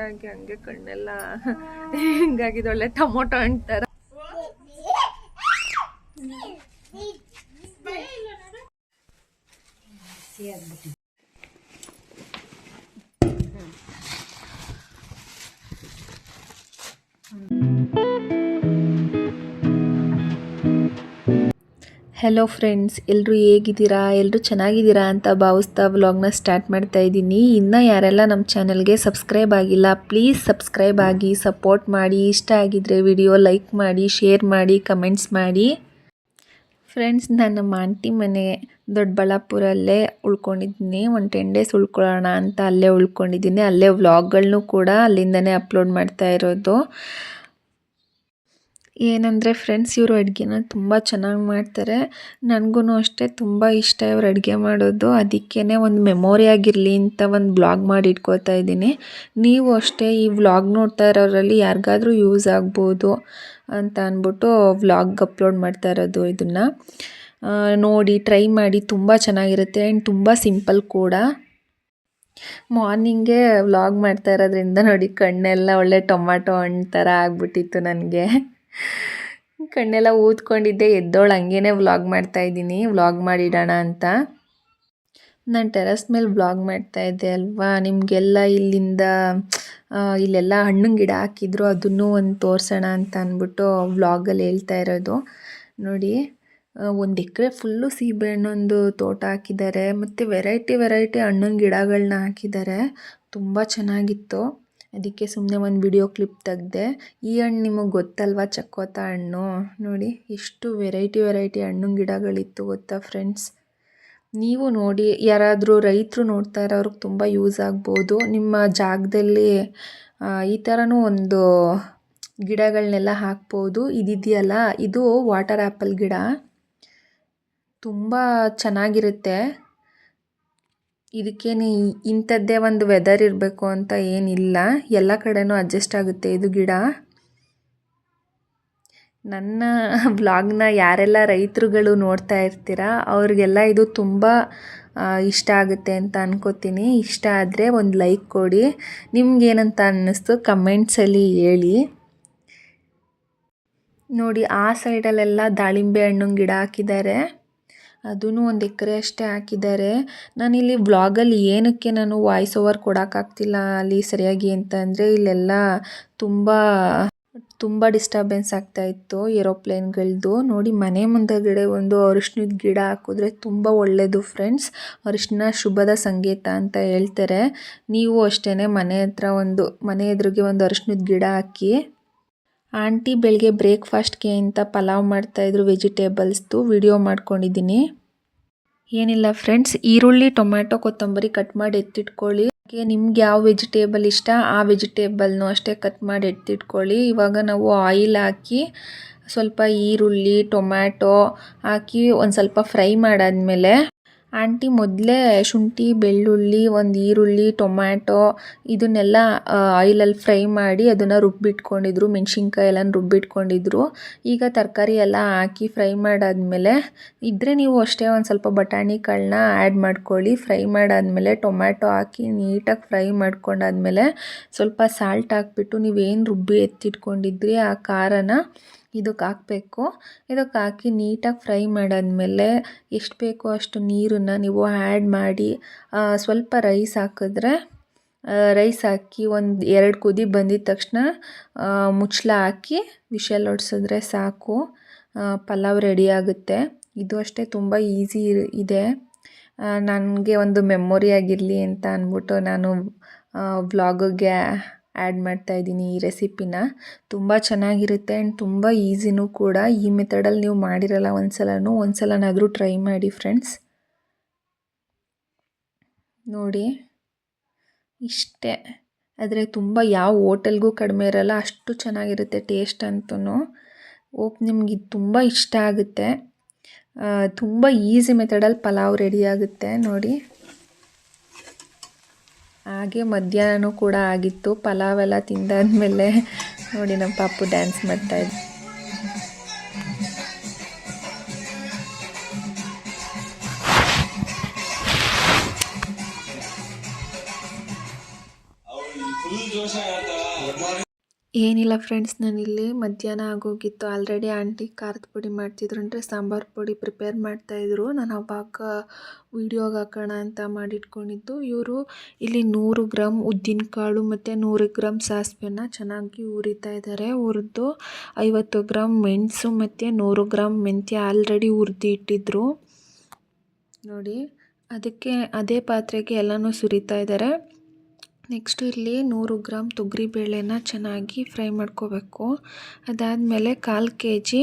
ಹಂಗೆ ಕಣ್ಣೆಲ್ಲ ಹಿಂಗಾಗಿದೆ, ಒಳ್ಳೆ ಟೊಮೊಟೊ ಅಂತಾರ. ಹೆಲೋ ಫ್ರೆಂಡ್ಸ್, ಎಲ್ಲರೂ ಹೇಗಿದ್ದೀರಾ? ಎಲ್ಲರೂ ಚೆನ್ನಾಗಿದ್ದೀರಾ ಅಂತ ಭಾವಿಸ್ತಾ ವ್ಲಾಗ್ನ ಸ್ಟಾರ್ಟ್ ಮಾಡ್ತಾ ಇದ್ದೀನಿ. ಇನ್ನೂ ಯಾರೆಲ್ಲ ನಮ್ಮ ಚಾನಲ್ಗೆ ಸಬ್ಸ್ಕ್ರೈಬ್ ಆಗಿಲ್ಲ, ಪ್ಲೀಸ್ ಸಬ್ಸ್ಕ್ರೈಬ್ ಆಗಿ ಸಪೋರ್ಟ್ ಮಾಡಿ. ಇಷ್ಟ ಆಗಿದ್ದರೆ ವಿಡಿಯೋ ಲೈಕ್ ಮಾಡಿ, ಶೇರ್ ಮಾಡಿ, ಕಮೆಂಟ್ಸ್ ಮಾಡಿ. ಫ್ರೆಂಡ್ಸ್, ನಾನು ನಮ್ಮ ಆಂಟಿ ಮನೆ ದೊಡ್ಡಬಳ್ಳಾಪುರಲ್ಲೇ ಉಳ್ಕೊಂಡಿದ್ದೀನಿ. ಒಂದು 10 ಡೇಸ್ ಉಳ್ಕೊಳ್ಳೋಣ ಅಂತ ಅಲ್ಲೇ ಉಳ್ಕೊಂಡಿದ್ದೀನಿ. ಅಲ್ಲೇ ವ್ಲಾಗ್ಗಳನ್ನೂ ಕೂಡ ಅಲ್ಲಿಂದನೇ ಅಪ್ಲೋಡ್ ಮಾಡ್ತಾ ಇರೋದು. ಏನಂದರೆ ಫ್ರೆಂಡ್ಸ್, ಇವರು ಅಡುಗೆನ ತುಂಬ ಚೆನ್ನಾಗಿ ಮಾಡ್ತಾರೆ. ನನಗೂ ಅಷ್ಟೇ ತುಂಬ ಇಷ್ಟ ಇವ್ರು ಅಡುಗೆ ಮಾಡೋದು. ಅದಕ್ಕೇ ಒಂದು ಮೆಮೊರಿ ಆಗಿರಲಿ ಅಂತ ಒಂದು ವ್ಲಾಗ್ ಮಾಡಿ ಇಟ್ಕೋತಾ ಇದ್ದೀನಿ. ನೀವು ಅಷ್ಟೇ ಈ ವ್ಲಾಗ್ ನೋಡ್ತಾ ಇರೋರಲ್ಲಿ ಯಾರಿಗಾದ್ರೂ ಯೂಸ್ ಆಗ್ಬೋದು ಅಂತ ಅಂದ್ಬಿಟ್ಟು ವ್ಲಾಗ್ ಅಪ್ಲೋಡ್ ಮಾಡ್ತಾ ಇರೋದು. ಇದನ್ನು ನೋಡಿ ಟ್ರೈ ಮಾಡಿ, ತುಂಬ ಚೆನ್ನಾಗಿರುತ್ತೆ ಆ್ಯಂಡ್ ತುಂಬ ಸಿಂಪಲ್ ಕೂಡ. ಮಾರ್ನಿಂಗೇ ವ್ಲಾಗ್ ಮಾಡ್ತಾ ಇರೋದ್ರಿಂದ ನೋಡಿ ಕಣ್ಣೆಲ್ಲ ಒಳ್ಳೆ ಟೊಮ್ಯಾಟೊ ಹಣ್ಣು ಥರ ಆಗ್ಬಿಟ್ಟಿತ್ತು. ನನಗೆ ಕಣ್ಣೆಲ್ಲ ಊದ್ಕೊಂಡಿದ್ದೆ, ಎದ್ದೋಳು ಹಂಗೇ ವ್ಲಾಗ್ ಮಾಡ್ತಾಯಿದ್ದೀನಿ, ವ್ಲಾಗ್ ಮಾಡಿಡೋಣ ಅಂತ. ನಾನು ಟೆರಸ್ ಮೇಲೆ ವ್ಲಾಗ್ ಮಾಡ್ತಾಯಿದ್ದೆ ಅಲ್ವಾ, ನಿಮಗೆಲ್ಲ ಇಲ್ಲೆಲ್ಲ ಹಣ್ಣಿನ ಗಿಡ ಹಾಕಿದ್ರು, ಅದನ್ನು ಒಂದು ತೋರಿಸೋಣ ಅಂತ ಅಂದ್ಬಿಟ್ಟು ವ್ಲಾಗಲ್ಲಿ ಹೇಳ್ತಾ ಇರೋದು. ನೋಡಿ, 1 ಎಕರೆ ಫುಲ್ಲು ಸೀಬೆಹಣ್ಣೊಂದು ತೋಟ ಹಾಕಿದ್ದಾರೆ, ಮತ್ತು ವೆರೈಟಿ ಹಣ್ಣಿನ ಗಿಡಗಳನ್ನ ಹಾಕಿದ್ದಾರೆ. ತುಂಬ ಚೆನ್ನಾಗಿತ್ತು. ಅದಕ್ಕೆ ಸುಮ್ಮನೆ ಒಂದು ವಿಡಿಯೋ ಕ್ಲಿಪ್ ತೆಗೆದೆ. ಈ ಹಣ್ಣು ನಿಮಗೆ ಗೊತ್ತಲ್ವಾ, ಚಕ್ಕೋತ ಹಣ್ಣು. ನೋಡಿ ಎಷ್ಟು ವೆರೈಟಿ ಹಣ್ಣಿನ ಗಿಡಗಳಿತ್ತು ಗೊತ್ತಾ ಫ್ರೆಂಡ್ಸ್. ನೀವು ನೋಡಿ, ಯಾರಾದರೂ ರೈತರು ನೋಡ್ತಾ ಇರೋರಿಗೆ ತುಂಬ ಯೂಸ್ ಆಗ್ಬೋದು. ನಿಮ್ಮ ಜಾಗದಲ್ಲಿ ಈ ಥರನೂ ಒಂದು ಗಿಡಗಳನ್ನೆಲ್ಲ ಹಾಕ್ಬೋದು. ಇದಿದೆಯಲ್ಲ, ಇದು ವಾಟರ್ ಆ್ಯಪಲ್ ಗಿಡ, ತುಂಬ ಚೆನ್ನಾಗಿರುತ್ತೆ. ಇದಕ್ಕೇನು ಇಂಥದ್ದೇ ಒಂದು ವೆದರ್ ಇರಬೇಕು ಅಂತ ಏನಿಲ್ಲ, ಎಲ್ಲ ಕಡೆನೂ ಅಡ್ಜಸ್ಟ್ ಆಗುತ್ತೆ ಇದು ಗಿಡ. ನನ್ನ ವ್ಲಾಗ್ನ ಯಾರೆಲ್ಲ ರೈತರುಗಳು ನೋಡ್ತಾ ಇರ್ತೀರಾ ಅವ್ರಿಗೆಲ್ಲ ಇದು ತುಂಬ ಇಷ್ಟ ಆಗುತ್ತೆ ಅಂತ ಅನ್ಕೋತೀನಿ. ಇಷ್ಟ ಆದರೆ ಒಂದು ಲೈಕ್ ಕೊಡಿ. ನಿಮ್ಗೇನಂತ ಅನ್ನಿಸ್ತು ಕಮೆಂಟ್ಸಲ್ಲಿ ಹೇಳಿ. ನೋಡಿ, ಆ ಸೈಡಲ್ಲೆಲ್ಲ ದಾಳಿಂಬೆ ಹಣ್ಣಿನ ಗಿಡ ಹಾಕಿದ್ದಾರೆ, ಅದೂ 1 ಎಕರೆ ಅಷ್ಟೇ ಹಾಕಿದ್ದಾರೆ. ನಾನಿಲ್ಲಿ ವ್ಲಾಗಲ್ಲಿ ಏನಕ್ಕೆ ನಾನು ವಾಯ್ಸ್ ಓವರ್ ಕೊಡೋಕ್ಕಾಗ್ತಿಲ್ಲ ಅಲ್ಲಿ ಸರಿಯಾಗಿ ಅಂತ ಅಂದರೆ, ಇಲ್ಲೆಲ್ಲ ತುಂಬ ಡಿಸ್ಟರ್ಬೆನ್ಸ್ ಆಗ್ತಾಯಿತ್ತು ಏರೋಪ್ಲೇನ್ಗಳದ್ದು. ನೋಡಿ, ಮನೆ ಮುಂದಗಡೆ ಒಂದು ಅರಿಶಿಣದ ಗಿಡ ಹಾಕಿದ್ರೆ ತುಂಬ ಒಳ್ಳೆಯದು ಫ್ರೆಂಡ್ಸ್. ಅರಿಶಿಣ ಶುಭದ ಸಂಕೇತ ಅಂತ ಹೇಳ್ತಾರೆ. ನೀವು ಅಷ್ಟೇ ಮನೆ ಎದುರಿಗೆ ಒಂದು ಅರಿಶಿಣದ ಗಿಡ ಹಾಕಿ. ಆಂಟಿ ಬೆಳಗ್ಗೆ ಬ್ರೇಕ್ಫಾಸ್ಟ್ಗೆ ಅಂತ ಪಲಾವ್ ಮಾಡ್ತಾಯಿದ್ರು, ವೆಜಿಟೇಬಲ್ಸ್ದು ವಿಡಿಯೋ ಮಾಡ್ಕೊಂಡಿದ್ದೀನಿ. ಏನಿಲ್ಲ ಫ್ರೆಂಡ್ಸ್, ಈರುಳ್ಳಿ, ಟೊಮ್ಯಾಟೊ, ಕೊತ್ತಂಬರಿ ಕಟ್ ಮಾಡಿ ಎತ್ತಿಟ್ಕೊಳ್ಳಿ. ನಿಮ್ಗೆ ಯಾವ ವೆಜಿಟೇಬಲ್ ಇಷ್ಟ ಆ ವೆಜಿಟೇಬಲ್ನು ಅಷ್ಟೇ ಕಟ್ ಮಾಡಿ ಎತ್ತಿಟ್ಕೊಳ್ಳಿ. ಇವಾಗ ನಾವು ಆಯಿಲ್ ಹಾಕಿ ಸ್ವಲ್ಪ ಈರುಳ್ಳಿ, ಟೊಮ್ಯಾಟೊ ಹಾಕಿ ಒಂದು ಸ್ವಲ್ಪ ಫ್ರೈ ಮಾಡಾದ್ಮೇಲೆ, ಆಂಟಿ ಮೊದಲೇ ಶುಂಠಿ, ಬೆಳ್ಳುಳ್ಳಿ, ಒಂದು ಈರುಳ್ಳಿ, ಟೊಮ್ಯಾಟೊ ಇದನ್ನೆಲ್ಲ ಆಯಿಲಲ್ಲಿ ಫ್ರೈ ಮಾಡಿ ಅದನ್ನು ರುಬ್ಬಿಟ್ಕೊಂಡಿದ್ರು. ಮೆಣಸಿನ್ಕಾಯಿ ಎಲ್ಲ ರುಬ್ಬಿಟ್ಕೊಂಡಿದ್ರು. ಈಗ ತರಕಾರಿ ಎಲ್ಲ ಹಾಕಿ ಫ್ರೈ ಮಾಡಾದ್ಮೇಲೆ ಇದ್ದರೆ ನೀವು ಅಷ್ಟೇ ಒಂದು ಸ್ವಲ್ಪ ಬಟಾಣಿ ಕಾಳನ್ನ ಆ್ಯಡ್ ಮಾಡ್ಕೊಳ್ಳಿ. ಫ್ರೈ ಮಾಡಾದ್ಮೇಲೆ ಟೊಮ್ಯಾಟೊ ಹಾಕಿ ನೀಟಾಗಿ ಫ್ರೈ ಮಾಡ್ಕೊಂಡಾದ್ಮೇಲೆ ಸ್ವಲ್ಪ ಸಾಲ್ಟ್ ಹಾಕ್ಬಿಟ್ಟು ನೀವೇನು ರುಬ್ಬಿ ಎತ್ತಿಟ್ಕೊಂಡಿದ್ರಿ ಆ ಖಾರನ ಇದಕ್ಕೆ ಹಾಕಬೇಕು. ಇದಕ್ಕೆ ಹಾಕಿ ನೀಟಾಗಿ ಫ್ರೈ ಮಾಡಾದ್ಮೇಲೆ ಎಷ್ಟು ಬೇಕೋ ಅಷ್ಟು ನೀರನ್ನು ನೀವು ಆ್ಯಡ್ ಮಾಡಿ ಸ್ವಲ್ಪ ರೈಸ್ ಹಾಕಿದ್ರೆ, ರೈಸ್ ಹಾಕಿ ಒಂದು 2 ಕುದಿ ಬಂದಿದ ತಕ್ಷಣ ಮುಚ್ಚಳ ಹಾಕಿ ವಿಷಲ್ ಹೊಡ್ಸಿದ್ರೆ ಸಾಕು, ಪಲಾವ್ ರೆಡಿ ಆಗುತ್ತೆ. ಇದು ಅಷ್ಟೇ ತುಂಬ ಈಸಿ ಇದೆ. ನನಗೆ ಒಂದು ಮೆಮೊರಿ ಆಗಿರಲಿ ಅಂತ ಅಂದ್ಬಿಟ್ಟು ನಾನು ವ್ಲಾಗಿಗೆ ಆ್ಯಡ್ ಮಾಡ್ತಾಯಿದ್ದೀನಿ ಈ ರೆಸಿಪಿನ. ತುಂಬ ಚೆನ್ನಾಗಿರುತ್ತೆ ಆ್ಯಂಡ್ ತುಂಬ ಈಸಿನೂ ಕೂಡ. ಈ ಮೆಥಡಲ್ಲಿ ನೀವು ಮಾಡಿರಲ್ಲ ಒಂದ್ಸಲನಾದರೂ ಟ್ರೈ ಮಾಡಿ ಫ್ರೆಂಡ್ಸ್. ನೋಡಿ, ಇಷ್ಟೇ. ಆದರೆ ತುಂಬ ಯಾವ ಹೋಟೆಲ್ಗೂ ಕಡಿಮೆ ಇರಲ್ಲ, ಅಷ್ಟು ಚೆನ್ನಾಗಿರುತ್ತೆ ಟೇಸ್ಟ್ ಅಂತೂ. ನಿಮ್ಗೆ ಇದು ತುಂಬ ಇಷ್ಟ ಆಗುತ್ತೆ. ತುಂಬ ಈಸಿ ಮೆಥಡಲ್ಲಿ ಪಲಾವ್ ರೆಡಿ ಆಗುತ್ತೆ ನೋಡಿ. ಹಾಗೆ ಮಧ್ಯಾಹ್ನನೂ ಕೂಡ ಆಗಿತ್ತು. ಪಲಾವೆಲ್ಲ ತಿಂದಾದ್ಮೇಲೆ ನೋಡಿ ನಮ್ಮ ಪಾಪು ಡ್ಯಾನ್ಸ್ ಮಾಡ್ತಾಯಿದ್ದೆ. ಫುಲ್ ಜೋಶಾಗಿ ಏನಿಲ್ಲ ಫ್ರೆಂಡ್ಸ್, ನಾನಿಲ್ಲಿ ಮಧ್ಯಾಹ್ನ ಆಗೋಗಿತ್ತು. ಆಲ್ರೆಡಿ ಆಂಟಿ ಖಾರದ ಪುಡಿ ಮಾಡ್ತಿದ್ರು, ಅಂದರೆ ಸಾಂಬಾರು ಪುಡಿ ಪ್ರಿಪೇರ್ ಮಾಡ್ತಾಯಿದ್ರು. ನಾನು ಅವಾಗ ವೀಡಿಯೋಗೆ ಹಾಕೋಣ ಅಂತ ಮಾಡಿಟ್ಕೊಂಡಿದ್ದು. ಇವರು ಇಲ್ಲಿ 100 ಗ್ರಾಮ್ ಉದ್ದಿನಕಾಳು ಮತ್ತು 100 ಗ್ರಾಮ್ ಸಾಸಿವೆನ ಚೆನ್ನಾಗಿ ಹುರಿತಾ ಇದ್ದಾರೆ. ಹುರಿದು 50 ಗ್ರಾಮ್ ಮೆಣಸು ಮತ್ತು 100 ಗ್ರಾಮ್ ಮೆಂತ್ಯ ಆಲ್ರೆಡಿ ಹುರಿದು ಇಟ್ಟಿದ್ರು ನೋಡಿ. ಅದಕ್ಕೆ ಅದೇ ಪಾತ್ರೆಗೆ ಎಲ್ಲನೂ ಸುರಿತಾ ಇದ್ದಾರೆ. ನೆಕ್ಸ್ಟು ಇಲ್ಲಿ 100 ಗ್ರಾಮ್ ತೊಗರಿಬೇಳೆನ ಚೆನ್ನಾಗಿ ಫ್ರೈ ಮಾಡ್ಕೋಬೇಕು. ಅದಾದಮೇಲೆ 1/4 kg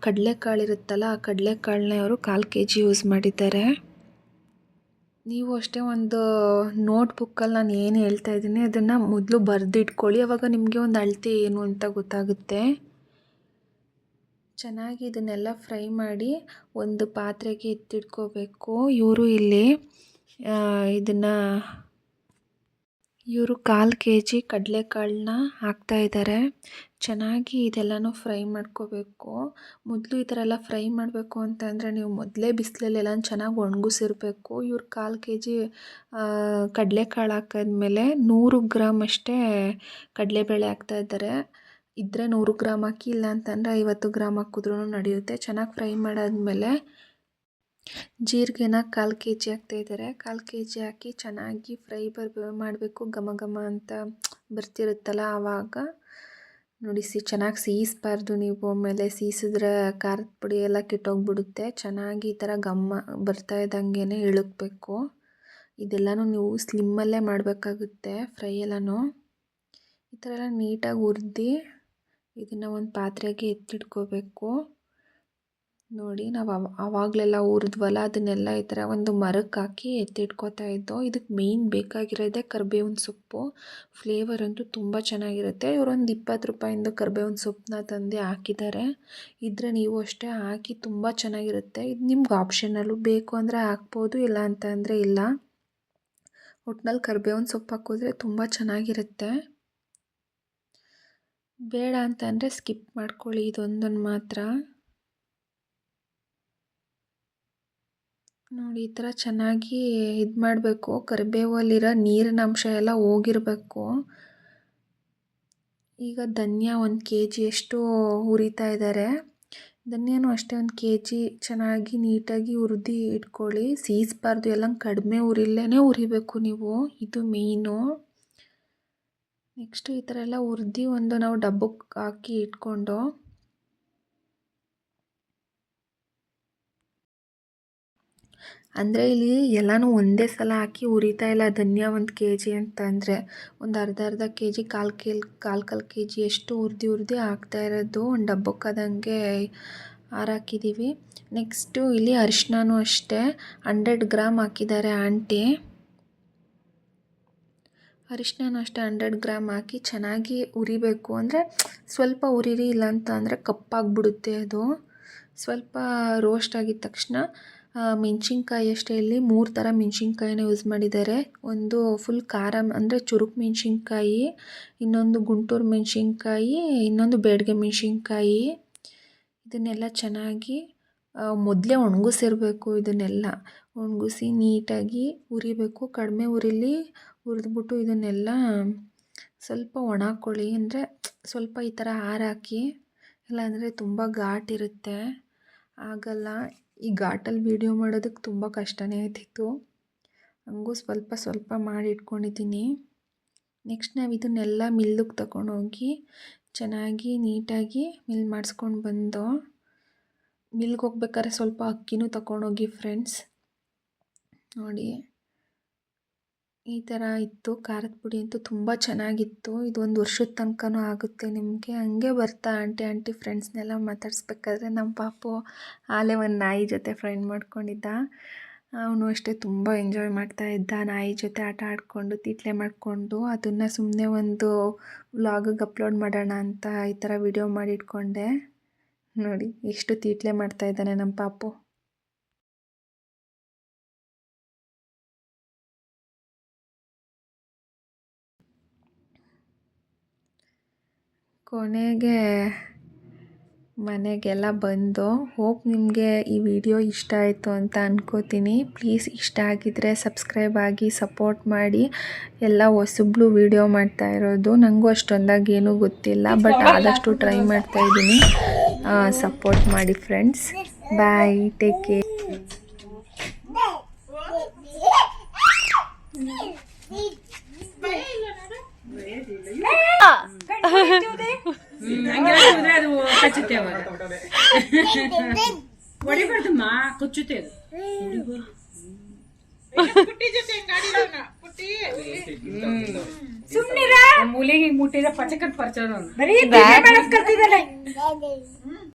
ಕಡಲೆಕಾಳು ಇರುತ್ತಲ್ಲ, ಆ ಕಡಲೆಕಾಳನ್ನ ಇವರು 1/4 kg ಯೂಸ್ ಮಾಡಿದ್ದಾರೆ. ನೀವು ಅಷ್ಟೇ ಒಂದು ನೋಟ್ಬುಕ್ಕಲ್ಲಿ ನಾನು ಏನು ಹೇಳ್ತಾ ಇದ್ದೀನಿ ಅದನ್ನು ಮೊದಲು ಬರೆದಿಟ್ಕೊಳ್ಳಿ. ಆವಾಗ ನಿಮಗೆ ಒಂದು ಅಳತೆ ಏನು ಅಂತ ಗೊತ್ತಾಗುತ್ತೆ. ಚೆನ್ನಾಗಿ ಇದನ್ನೆಲ್ಲ ಫ್ರೈ ಮಾಡಿ ಒಂದು ಪಾತ್ರೆಗೆ ಎತ್ತಿಟ್ಕೋಬೇಕು. ಇವರು 1/4 kg ಕಡಲೆಕಾಳನ್ನ ಹಾಕ್ತಾಯಿದ್ದಾರೆ. ಚೆನ್ನಾಗಿ ಇದೆಲ್ಲನೂ ಫ್ರೈ ಮಾಡ್ಕೋಬೇಕು. ಮೊದಲು ಈ ಥರ ಎಲ್ಲ ಫ್ರೈ ಮಾಡಬೇಕು ಅಂತಂದರೆ ನೀವು ಮೊದಲೇ ಬಿಸಿಲಲ್ಲೆಲ್ಲ ಚೆನ್ನಾಗಿ ಒಣಗಿಸಿರ್ಬೇಕು. ಇವ್ರು 1/4 kg ಕಡಲೆಕಾಳು ಹಾಕಿದ್ಮೇಲೆ 100 ಗ್ರಾಮ್ ಅಷ್ಟೇ ಕಡಲೆಬೇಳೆ ಹಾಕ್ತಾಯಿದ್ದಾರೆ. ಇದ್ದರೆ 100 ಗ್ರಾಮ್ ಹಾಕಿ, ಇಲ್ಲ ಅಂತಂದರೆ 50 ಗ್ರಾಮ್ ಹಾಕಿದ್ರೂ ನಡೆಯುತ್ತೆ. ಚೆನ್ನಾಗಿ ಫ್ರೈ ಮಾಡಾದ್ಮೇಲೆ ಜೀರಿಗೆನ 1/4 kg ಹಾಕ್ತಾಯಿದ್ದಾರೆ. 1/4 kg ಹಾಕಿ ಚೆನ್ನಾಗಿ ಫ್ರೈ ಮಾಡಬೇಕು. ಘಮ ಘಮ ಅಂತ ಬರ್ತಿರುತ್ತಲ್ಲ ಆವಾಗ ನೋಡಿ. ಚೆನ್ನಾಗಿ ಸೀಸ್ಬಾರ್ದು ನೀವು, ಆಮೇಲೆ ಸೀಸಿದ್ರೆ ಖಾರದ ಪುಡಿ ಎಲ್ಲ ಕೆಟ್ಟೋಗ್ಬಿಡುತ್ತೆ. ಚೆನ್ನಾಗಿ ಈ ಥರ ಘಮ ಬರ್ತಾ ಇದ್ದಂಗೆ ಇಳುಕಬೇಕು. ಇದೆಲ್ಲನೂ ನೀವು ಸ್ಲಿಮ್ಮಲ್ಲೇ ಮಾಡಬೇಕಾಗುತ್ತೆ ಫ್ರೈ ಎಲ್ಲನೂ. ಈ ಥರ ಎಲ್ಲ ನೀಟಾಗಿ ಹುರಿದು ಇದನ್ನು ಒಂದು ಪಾತ್ರೆಗೆ ಎತ್ತಿಟ್ಕೋಬೇಕು ನೋಡಿ. ನಾವು ಆವಾಗಲೆಲ್ಲ ಹುರಿದ್ವಲ್ಲ, ಅದನ್ನೆಲ್ಲ ಈ ಥರ ಒಂದು ಮರಕ್ಕೆ ಹಾಕಿ ಎತ್ತಿಟ್ಕೋತಾ ಇದ್ದೋ. ಇದಕ್ಕೆ ಮೇಯ್ನ್ ಬೇಕಾಗಿರೋದೇ ಕರಿಬೇವಿನ ಸೊಪ್ಪು. ಫ್ಲೇವರ್ ಅಂತೂ ತುಂಬ ಚೆನ್ನಾಗಿರುತ್ತೆ. ಇವರೊಂದು 20 ರೂಪಾಯಿಂದು ಕರಿಬೇವಿನ ಸೊಪ್ಪನ್ನ ತಂದು ಹಾಕಿದ್ದಾರೆ. ಇದ್ರೆ ನೀವು ಅಷ್ಟೇ ಹಾಕಿ, ತುಂಬ ಚೆನ್ನಾಗಿರುತ್ತೆ. ಇದು ನಿಮ್ಗೆ ಆಪ್ಷನಲ್ಲು, ಬೇಕು ಅಂದರೆ ಹಾಕ್ಬೋದು, ಇಲ್ಲ ಅಂತ ಅಂದರೆ ಇಲ್ಲ. ಒಟ್ನಲ್ಲಿ ಕರಿಬೇವಿನ ಸೊಪ್ಪು ಹಾಕಿದ್ರೆ ತುಂಬ ಚೆನ್ನಾಗಿರುತ್ತೆ. ಬೇಡ ಅಂತ ಅಂದರೆ ಸ್ಕಿಪ್ ಮಾಡ್ಕೊಳ್ಳಿ ಇದೊಂದನ್ನು ಮಾತ್ರ ನೋಡಿ. ಈ ಥರ ಚೆನ್ನಾಗಿ ಇದು ಮಾಡಬೇಕು. ಕರಿಬೇವಲ್ಲಿರೋ ನೀರಿನ ಅಂಶ ಎಲ್ಲ ಹೋಗಿರಬೇಕು. ಈಗ ಧನಿಯಾ 1 kg ಅಷ್ಟು ಹುರಿತಾ ಇದ್ದಾರೆ. ಧನಿಯಾನು ಅಷ್ಟೇ 1 kg ಚೆನ್ನಾಗಿ ನೀಟಾಗಿ ಹುರಿದು ಇಟ್ಕೊಳ್ಳಿ. ಸೀಸ್ಬಾರ್ದು, ಎಲ್ಲ ಕಡಿಮೆ ಉರಿಲೇ ಹುರಿಬೇಕು ನೀವು, ಇದು ಮೇಯ್ನು. ನೆಕ್ಸ್ಟು ಈ ಥರ ಎಲ್ಲ ಹುರಿದು ಒಂದು ನಾವು ಡಬ್ಬಕ್ಕೆ ಹಾಕಿ ಇಟ್ಕೊಂಡು, ಅಂದರೆ ಇಲ್ಲಿ ಎಲ್ಲನೂ ಒಂದೇ ಸಲ ಹಾಕಿ ಹುರಿತಾ ಇಲ್ಲ. ಧನಿಯಾ 1 kg ಅಂತಂದರೆ ಒಂದು ಅರ್ಧ kg, 1/4 kg ಅಷ್ಟು ಹುರಿದು ಹಾಕ್ತಾ ಇರೋದು. ಒಂದು ಡಬ್ಬಕ್ಕಾದಂಗೆ ಹಾರಾಕಿದ್ದೀವಿ. ನೆಕ್ಸ್ಟು ಇಲ್ಲಿ ಅರಿಶಿನನೂ ಅಷ್ಟೇ 100 ಗ್ರಾಮ್ ಹಾಕಿದ್ದಾರೆ ಆಂಟಿ. ಅರಿಶಿನ ಅಷ್ಟೇ 100 ಗ್ರಾಮ್ ಹಾಕಿ ಚೆನ್ನಾಗಿ ಹುರಿಬೇಕು. ಅಂದರೆ ಸ್ವಲ್ಪ ಹುರಿರಿ, ಇಲ್ಲ ಅಂತ ಅಂದರೆ ಕಪ್ಪಾಗಿಬಿಡುತ್ತೆ ಅದು. ಸ್ವಲ್ಪ ರೋಸ್ಟ್ ಆಗಿದ ತಕ್ಷಣ ಮೆಣಸಿನ್ಕಾಯಿ ಅಷ್ಟೇ ಇಲ್ಲಿ 3 ಥರ ಮೆಣಸಿನ್ಕಾಯಿನ ಯೂಸ್ ಮಾಡಿದ್ದಾರೆ. ಒಂದು ಫುಲ್ ಖಾರ ಅಂದರೆ ಚುರುಕು ಮೆಣಸಿನ್ಕಾಯಿ, ಇನ್ನೊಂದು ಗುಂಟೂರು ಮೆಣಸಿನ್ಕಾಯಿ, ಇನ್ನೊಂದು ಬೇಡಿಗೆ ಮೆಣಸಿನ್ಕಾಯಿ. ಇದನ್ನೆಲ್ಲ ಚೆನ್ನಾಗಿ ಮೊದಲೇ ಒಣಗಿಸಿರ್ಬೇಕು. ಇದನ್ನೆಲ್ಲ ಒಣಗಿಸಿ ನೀಟಾಗಿ ಹುರಿಬೇಕು. ಕಡಿಮೆ ಉರಿಲಿ ಹುರಿದ್ಬಿಟ್ಟು ಇದನ್ನೆಲ್ಲ ಸ್ವಲ್ಪ ಒಣ ಹಾಕ್ಕೊಳ್ಳಿ. ಅಂದರೆ ಸ್ವಲ್ಪ ಈ ಥರ ಹಾರಾಕಿ, ಇಲ್ಲಾಂದರೆ ತುಂಬ ಘಾಟಿರುತ್ತೆ, ಆಗಲ್ಲ. ಈ ಘಾಟಲ್ಲಿ ವೀಡಿಯೋ ಮಾಡೋದಕ್ಕೆ ತುಂಬ ಕಷ್ಟನೇ ಆಯ್ತಿತ್ತು. ಹಂಗೂ ಸ್ವಲ್ಪ ಮಾಡಿ ಇಟ್ಕೊಂಡಿದ್ದೀನಿ. ನೆಕ್ಸ್ಟ್ ನಾವು ಇದನ್ನೆಲ್ಲ ಮಿಲ್ಲಿಗೆ ತಗೊಂಡೋಗಿ ಚೆನ್ನಾಗಿ ನೀಟಾಗಿ ಮಿಲ್ ಮಾಡಿಸ್ಕೊಂಡು ಬಂದು, ಮಿಲ್ಗೆ ಹೋಗ್ಬೇಕಾದ್ರೆ ಸ್ವಲ್ಪ ಅಕ್ಕಿನೂ ತಗೊಂಡೋಗಿ ಫ್ರೆಂಡ್ಸ್ ನೋಡಿ. ಈ ಥರ ಇತ್ತು. ಖಾರದ ಪುಡಿ ಅಂತೂ ತುಂಬ ಚೆನ್ನಾಗಿತ್ತು. ಇದು 1 ವರ್ಷದ ತನಕನೂ ಆಗುತ್ತೆ ನಿಮಗೆ. ಹಂಗೆ ಬರ್ತಾ ಆಂಟಿ ಫ್ರೆಂಡ್ಸ್ನೆಲ್ಲ ಮಾತಾಡಿಸ್ಬೇಕಾದ್ರೆ ನಮ್ಮ ಪಾಪು ಆಲೇ ಒಂದು ನಾಯಿ ಜೊತೆ ಫ್ರೆಂಡ್ ಮಾಡ್ಕೊಂಡಿದ್ದ. ಅವನು ಅಷ್ಟೇ ತುಂಬ ಎಂಜಾಯ್ ಮಾಡ್ತಾ ಇದ್ದ. ನಾಯಿ ಜೊತೆ ಆಟ ಆಡಿಕೊಂಡು ತೀಟ್ಲೆ ಮಾಡಿಕೊಂಡು, ಅದನ್ನು ಸುಮ್ಮನೆ ಒಂದು ವ್ಲಾಗಿಗೆ ಅಪ್ಲೋಡ್ ಮಾಡೋಣ ಅಂತ ಈ ಥರ ವಿಡಿಯೋ ಮಾಡಿ ಇಟ್ಕೊಂಡೆ ನೋಡಿ. ಎಷ್ಟು ತೀಟ್ಲೆ ಮಾಡ್ತಾ ಇದ್ದಾನೆ ನಮ್ಮ ಪಾಪು. ಕೊನೆಗೆ ಮನೆಗೆಲ್ಲ ಬಂದು ಹೋಪ್ ನಿಮಗೆ ಈ ವಿಡಿಯೋ ಇಷ್ಟ ಆಯಿತು ಅಂತ ಅನ್ಕೋತೀನಿ. ಪ್ಲೀಸ್ ಇಷ್ಟ ಆಗಿದ್ರೆ ಸಬ್ಸ್ಕ್ರೈಬ್ ಆಗಿ ಸಪೋರ್ಟ್ ಮಾಡಿ. ಎಲ್ಲ ಹೊಸಬ್ಳು ವಿಡಿಯೋ ಮಾಡ್ತಾ ಇರೋದು, ನನಗೂ ಅಷ್ಟೊಂದಾಗಿ ಏನೂ ಗೊತ್ತಿಲ್ಲ, ಬಟ್ ಆದಷ್ಟು ಟ್ರೈ ಮಾಡ್ತಾ ಇದ್ದೀನಿ. ಸಪೋರ್ಟ್ ಮಾಡಿ ಫ್ರೆಂಡ್ಸ್. ಬಾಯ್, ಟೇಕ್ ಕೇರ್. ಅದು ಕಚ್ಚುತ್ತೆ, ಅವಾಗ ಹೊಡಿಬಾರ್ದಮ್ಮ, ಕಚ್ಚುತ್ತೆ ಅದು. ಸುಮ್ಮನಿರ ಮೂಲೆಗೆ ಮುಟ್ಟಿದ್ರೆ ಪಚಕಟ್ ಪರ್ಚೋದು.